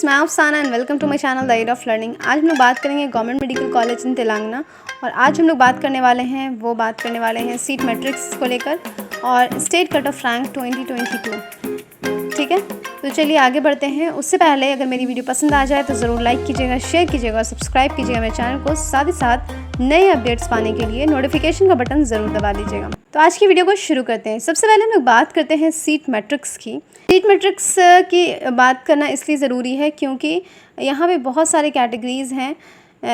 मैं Afsana and welcome to my channel the aid of learning. आज हम लोग बात करेंगे government medical college in Telangana और आज हम लोग बात करने वाले हैं सीट मैट्रिक्स को लेकर और स्टेट कट ऑफ रैंक 2022। ठीक है, तो चलिए आगे बढ़ते हैं। उससे पहले अगर मेरी वीडियो पसंद आ जाए तो ज़रूर लाइक कीजिएगा, शेयर कीजिएगा और सब्सक्राइब कीजिएगा मेरे चैनल को। साथ ही साथ नए अपडेट्स पाने के लिए नोटिफिकेशन का बटन ज़रूर दबा दीजिएगा। तो आज की वीडियो को शुरू करते हैं। सबसे पहले हम लोग बात करते हैं सीट मैट्रिक्स की। सीट मैट्रिक्स की बात करना इसलिए ज़रूरी है क्योंकि यहाँ पे बहुत सारे कैटेगरीज़ हैं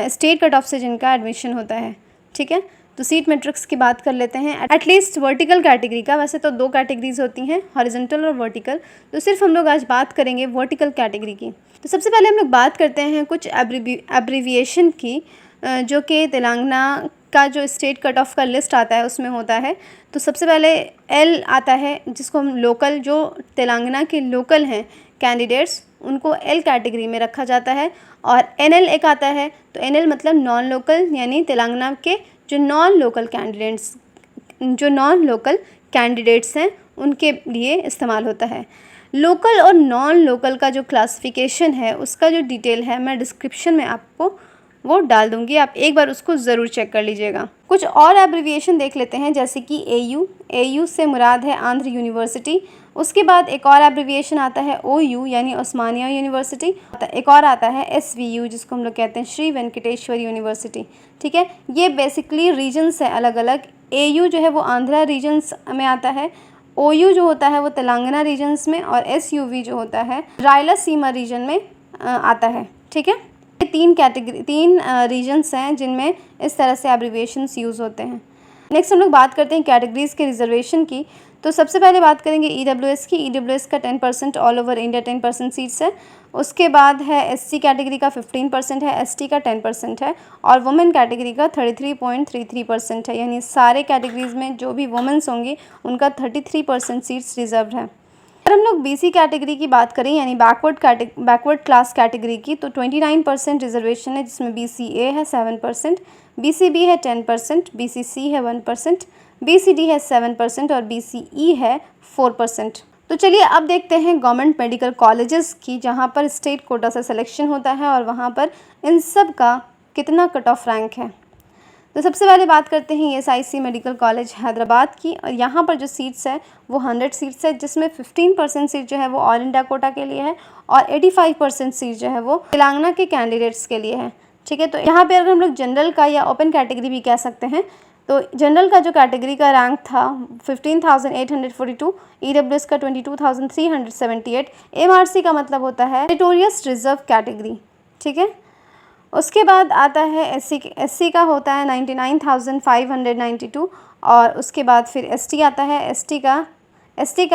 स्टेट कट ऑफ से जिनका एडमिशन होता है। ठीक है, तो सीट मैट्रिक्स की बात कर लेते हैं। एटलीस्ट वर्टिकल कैटेगरी का, वैसे तो दो कैटेगरीज होती हैं, हॉरिजॉन्टल और वर्टिकल, तो सिर्फ हम लोग आज बात करेंगे वर्टिकल कैटेगरी की। तो सबसे पहले हम लोग बात करते हैं कुछ एब्रीविएशन की, जो कि तेलंगाना का जो स्टेट कट ऑफ का लिस्ट आता है उसमें होता है। तो सबसे पहले एल आता है, जिसको हम लोकल, जो तेलंगाना के लोकल हैं कैंडिडेट्स, उनको एल कैटेगरी में रखा जाता है। और एनएल एक आता है, तो एनएल मतलब नॉन लोकल, यानी तेलंगाना के जो नॉन लोकल कैंडिडेट्स हैं उनके लिए इस्तेमाल होता है। लोकल और नॉन लोकल का जो क्लासिफिकेशन है उसका जो डिटेल है मैं डिस्क्रिप्शन में आपको वो डाल दूंगी, आप एक बार उसको ज़रूर चेक कर लीजिएगा। कुछ और एब्रीविएशन देख लेते हैं, जैसे कि एयू से मुराद है आंध्र यूनिवर्सिटी। उसके बाद एक और एब्रीविएशन आता है ओयू, यानी ओस्मानिया यूनिवर्सिटी। एक और आता है एसवीयू, जिसको हम लोग कहते हैं श्री वेंकटेश्वर यूनिवर्सिटी। ठीक है, ये बेसिकली रीजन्स है अलग अलग। एयू जो है वो आंध्रा रीजन्स में आता है, ओयू जो होता है वो तेलंगाना रीजन्स में, और एसयूवी जो होता है रायलसीमा रीजन में आता है। ठीक है, तीन रीजन्स हैं जिनमें इस तरह से एब्रीविएशंस यूज़ होते हैं। नेक्स्ट हम लोग बात करते हैं कैटेगरीज़ के रिजर्वेशन की। तो सबसे पहले बात करेंगे ईडब्ल्यूएस की। ईडब्ल्यूएस का 10% ऑल ओवर इंडिया 10% सीट्स है। उसके बाद है एससी कैटेगरी का 15% है, एसटी का 10% है, और वुमेन कैटेगरी का 33.33% है। यानी सारे कैटेगरीज़ में जो भी वुमेन्स होंगी उनका 33% सीट्स रिजर्व है। अगर हम लोग बीसी कैटेगरी की बात करें, यानी बैकवर्ड क्लास कैटेगरी की, तो 29% रिजर्वेशन है, जिसमें बीसीए है 7%, बीसीबी है 10%, बीसीसी है 1%, बीसीडी है 7% और बीसीई है 4%। तो चलिए अब देखते हैं गवर्नमेंट मेडिकल कॉलेजेस की, जहां पर स्टेट कोटा से सिलेक्शन होता है और वहां पर इन सब का कितना कट ऑफ रैंक है। तो सबसे पहले बात करते हैं ईएसआईसी मेडिकल कॉलेज हैदराबाद की, और यहाँ पर जो सीट्स है वो 100 सीट्स है, जिसमें 15% सीट जो है वो ऑल इंडिया कोटा के लिए है और 85% सीट जो है वो तेलंगाना के कैंडिडेट्स के लिए है। ठीक है, तो यहाँ पे अगर हम लोग जनरल का या ओपन कैटेगरी भी कह सकते हैं, तो जनरल का जो कैटेगरी का रैंक था 15,842, ईडब्ल्यूएस का 22,378, एमआरसी का मतलब होता है मेरिटोरियस रिजर्व कैटेगरी। ठीक है, उसके बाद आता है एससी का होता है 99,592, और उसके बाद फिर एसटी आता है। एसटी का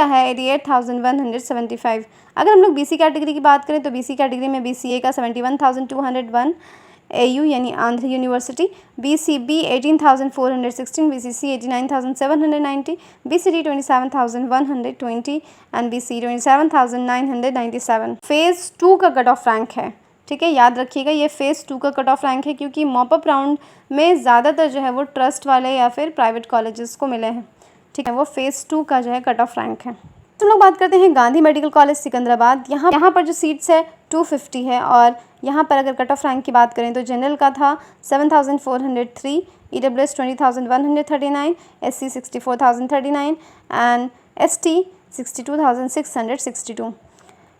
है 88,175। अगर हम लोग बीसी कैटेगरी की बात करें तो बीसी कैटेगरी में बीसीए का 71,201, एयू यानी Andhra university, BCB 18,416, BCC 89,790, BCD 27,120 and BC 27,997। Phase 2 का कट ऑफ रैंक है। ठीक है, याद रखिएगा ये फेज़ 2 का कट ऑफ रैंक है, क्योंकि मॉपअप राउंड में ज़्यादातर जो है वो ट्रस्ट वाले या फिर प्राइवेट कॉलेजेस को मिले हैं। ठीक है, वो फेज़ 2 का जो है कट ऑफ रैंक है। तो हम लोग बात करते हैं गांधी मेडिकल कॉलेज सिकंदराबाद। यहाँ पर जो सीट्स है 250 है, और यहाँ पर अगर कट ऑफ रैंक की बात करें तो जनरल का था 7,403, EWS 20,139, SC 64,039 and ST 62,662।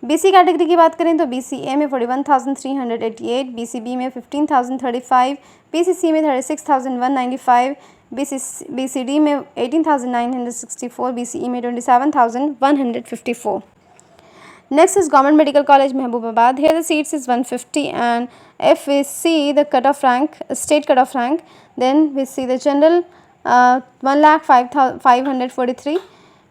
BC category की बात करें तो बीसीए में 41,388, बीसीबी में 15,035, बीसीसी में 36,195, बीसीडी में 18,964, बीसीई में 27,154. Next is Government Medical College Mahbubabad. Here the seats is 150, and if we see the cutoff rank, state cutoff rank, then we see the general 1,05,543,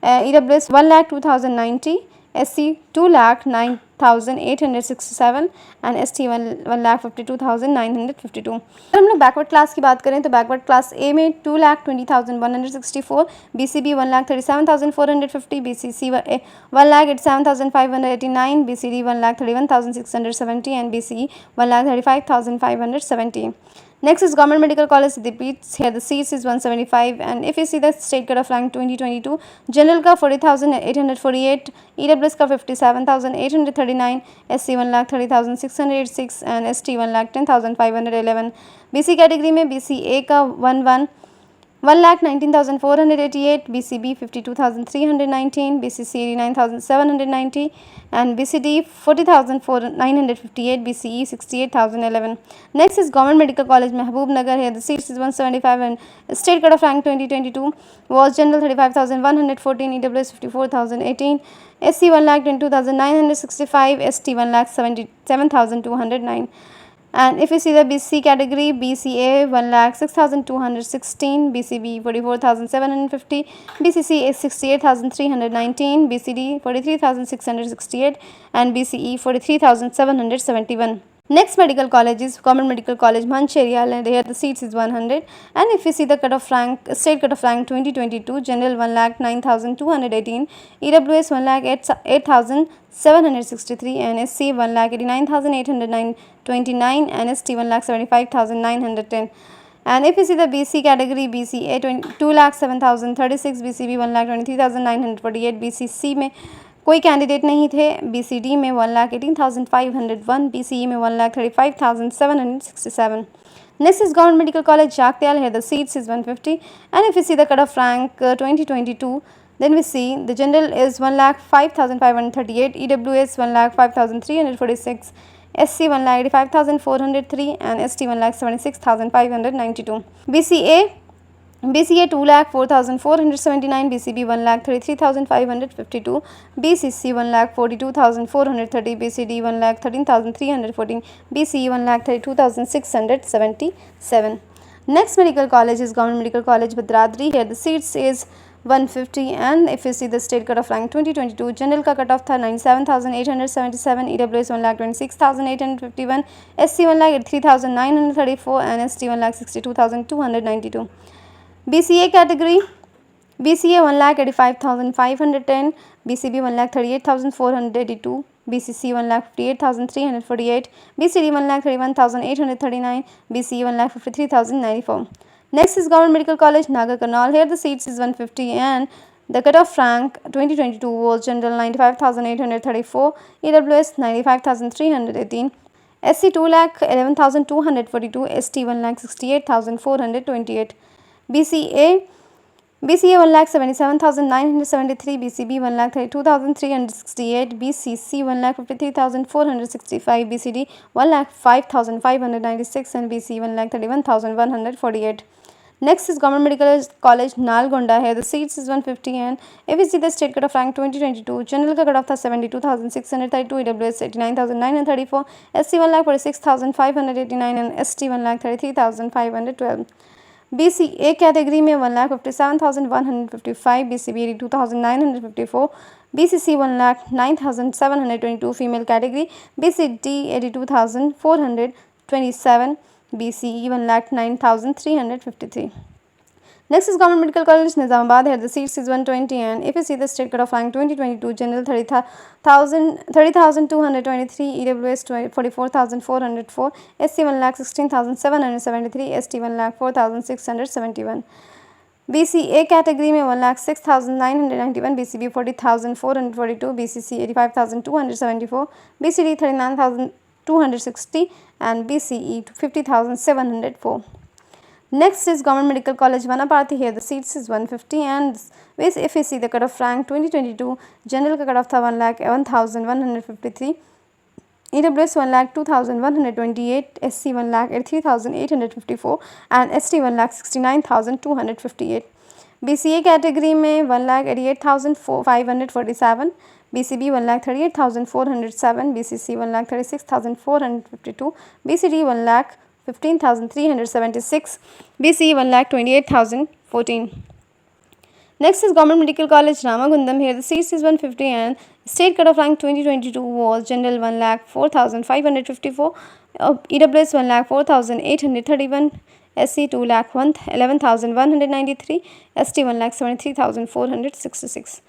EWS 1,02,090, SC 2,09,867 and ST 1,52,952। अगर हम लोग backward class की बात करें तो backward class ए में 2,20,164, BCB 1,37,450, BCC 1,87,589, BCD 1,31,670 and BCE 1,35,570। Next is Government Medical College Siddipet. Here the seats is 175, and if you see the state cut of rank 2022, general का 40,848, EWS का 57,839, SC 1,30,606 and ST 1,10,511. BC category में BCA का 1,19,488, BCB 52,319, BCC 89,790 and BCD 40,958, BCE 68,011. Next is Government Medical College Mahbubnagar. Here the seats is 175 and state cut of rank 2022 was general 35,114, EWS 54,018, SC 1,22,965, ST 1,77,209. And if you see the BC category, BCA 1,06,216, BCB 44,750, BCC 68,319, BCD 43,668 and BCE 43,771. Next medical college is Government Medical College Mancherial, and here the seats is 100. And if you see the cut of rank, state cut of rank 2022, general 1,09,218, EWS 1,08,763 and SC 1,89,829 and ST 1,75,910. And if you see the BC category, BCA 2,07,036, BCB 1,23,948, BCC में कोई candidate नहीं थे, BCD में 1,18,501, BCE में 1,35,767. Next is Government Medical College Jagtial. Here the seats is 150, and if you see the cut of rank 2022, then we see the general is 1,05,538, EWS 1,05,346, SC 1,85,403 and ST 1,76,592. BCA 2,04,479, BCB 1,33,552, BCC 1,42,430, BCD 1,13,314, BCE 1,32,677. Next medical college is Government Medical College Bhadradri. Here the seats is 150, and if you see the state cut of rank 2022, general का cut off था 97,877, EWS 1,26,851, SC 1,83,934 and ST 1,62,292. BCA category, BCA 1,85,510, BCB 1,38,482, BCC 1,58,348, BCD 1,31,839, BCE 1,53,094. Next is Government Medical College Nagar Karnal. Here the seats is 150, and the cut-off rank 2022 was general 95,834, EWS 95,318, SC 2,11,242, ST 1,68,428. BCA 1,77,973, BCB 1,32,368, BCC 1,53,465, BCD 1,05,596 and BCE 1,31,148. Next is Government Medical College Nalgonda. Here the seats is 150, and if you see the state cut of rank 2022, general का cutoff था 72,632, EWS 89,934, SC 1,46,589 and ST 1,33,512. BCA category में 1,57,155, BCB 82,954, BCC 1,09,722 female category, BCD 82,427, BCE 1,09,353. Next is Government Medical College Nizamabad. Here the seats is 120, and if you see the state cut of rank 2022, general 30,223, EWS 44,404, SC 1,16,773, ST 1,04,671. BCA category में 1,06,991, BCB 40,442, BCC 85,274, BCD 39,260 and BCE 50,704. Next is Government Medical College Vanaparthi. Here the seats is 150, and if you see the cut of rank 2022, general का cutoff था 1,11,153, EWS 1,02,128, SC 1,83,854 and ST 1,69,258. BCA category में 1,88,547, BCB 1,38,407, BCC 1,36,452, BCD 1,15,376, BCE 1,28,014. Next is Government Medical College Ramagundam. Here the seats is 150, and state cut of rank 2022 was general 1,04,554, EWS 1,04,831, SC 2,11,193, ST 1,73,466.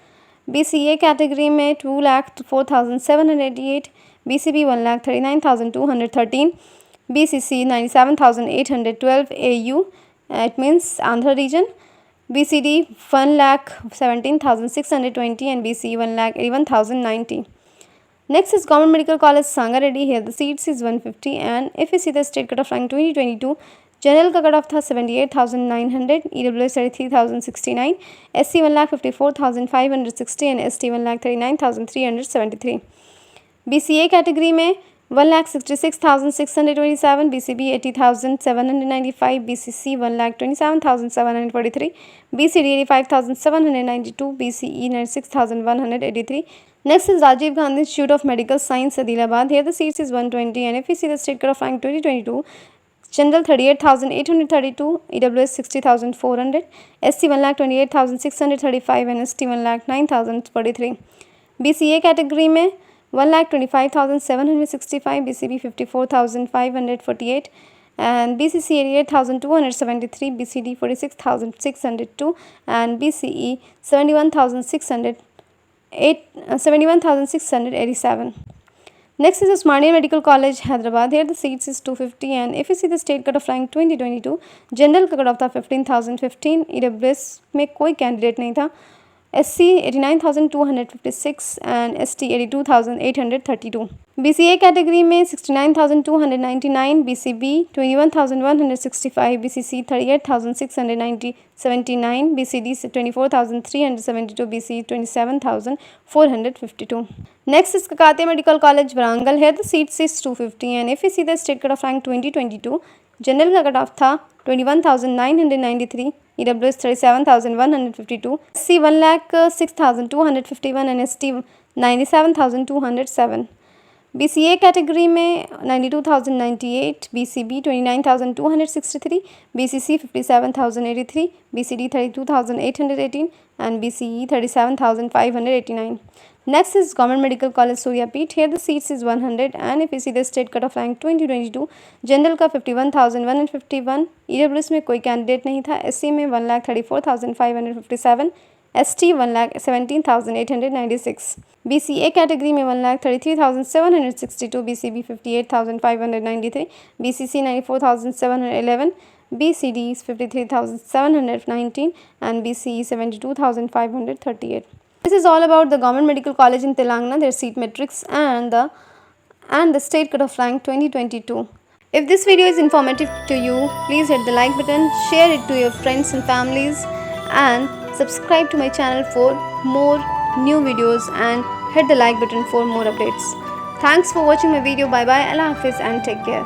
BCA category में 2,04,788, BCB 1,39,213, BCC 97,812 AU, it means Andhra region. BCD 1,17,620 and BCE 1,81,090. Next is Government Medical College Sangareddy. Here the seats is 150, and if you see the state cutoff rank 2022, general का cut off था 78,900, EWS 33,069, SC 1,54,560 and ST 1,39,373. BCA category में 1,66,627, BCB 80,795, BCC 1,27,743, BCD 85,792, BCE 96,183. Next is Rajiv Gandhi Institute of Medical Science, Adilabad. Here the seats is 120, and if you see the state cutoff rank 2022, General 38,832, EWS 60,400, SC 1,28,635 and ST 1,09,043. BCA category में 1,25,765, BCB 54,548 and BCC 88,273, BCD 46,602 and BCE 71,687. Next is Osmania Medical College, Hyderabad. Here the seats is 250, and if you see the state cutoff rank 2022, general का cut off था 15,015, EWS में कोई candidate नहीं था, SC 89,256 and ST 82,832. BCA category में 69,299, BCB 21,165, BCC 38,679, BCD 24,372, BCE 27,452. Next is Kakatiya Medical College, Warangal. Here the seats is 250, and if you see the state cutoff rank 2022, general का cut off था 21,993, EWS 37,152, SC 1,06,251 and ST 97,207. BCA category में 92,098, BCB 29,263, BCC 57,083, BCD 32,818 and BCE 37,589. Next is Government Medical College, Suryapet. Here the seats is 100, and if you see the state cutoff rank 2022, general का 51,151, EWS में कोई candidate नहीं था, SC में 1,34,557, ST 1,17,896. BCA category में 1,33,762, BCB 58,593, BCC 94,711, BCD 53,719 and BCE 72,538. This is all about the Government Medical College in Telangana, their seat matrix and the state cutoff rank 2022. If this video is informative to you, please hit the like button, share it to your friends and families, and subscribe to my channel for more new videos and hit the like button for more updates. Thanks for watching my video. Bye bye, Allah Hafiz and take care.